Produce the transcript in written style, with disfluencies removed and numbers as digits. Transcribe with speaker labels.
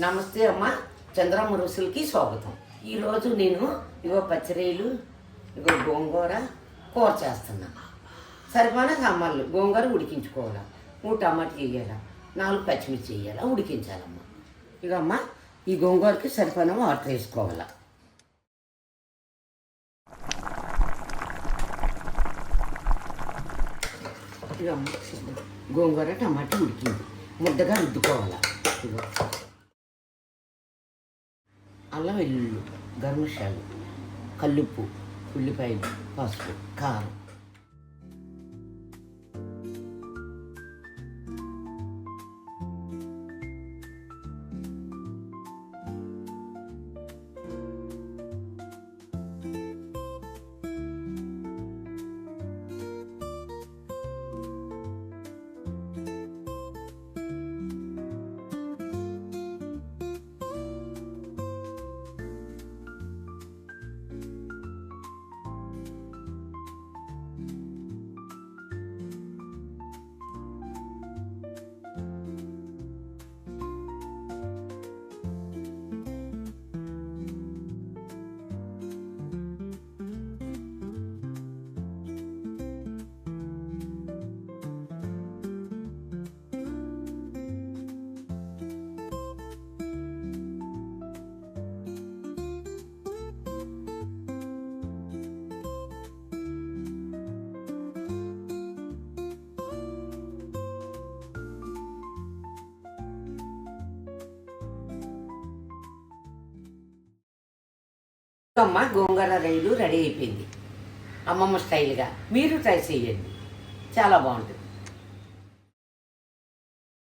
Speaker 1: నమస్తే అమ్మ. చంద్రమ్మ రుసులకి స్వాగతం. ఈరోజు నేను పచ్చిరొయ్యలు, గోంగూర కూర చేస్తున్నా. సరిపడా సామాన్లు: గోంగూర ఉడికించుకోవాలా, 3 టమాటాలు వేయాలా, 4 పచ్చిమిర్చి వేయాలా, ఉడికించాలమ్మ. అమ్మ, ఈ గోంగూరకి సరిపడా వాటర్ వేసుకోవాలా. అమ్మ, గోంగూర టమాటా ఉడికింది, ముద్దగా రుద్దుకోవాలా. అల్లం వెల్లుల్లి, గరం మసాలా, కల్లుప్పు, ఉల్లిపాయలు, పసుపు, కారం. అమ్మ, గోంగూర రొయ్యలు రెడీ అయిపోయింది అమ్మమ్మ స్టైల్గా. మీరు ట్రై చేయండి, చాలా బాగుంటుంది.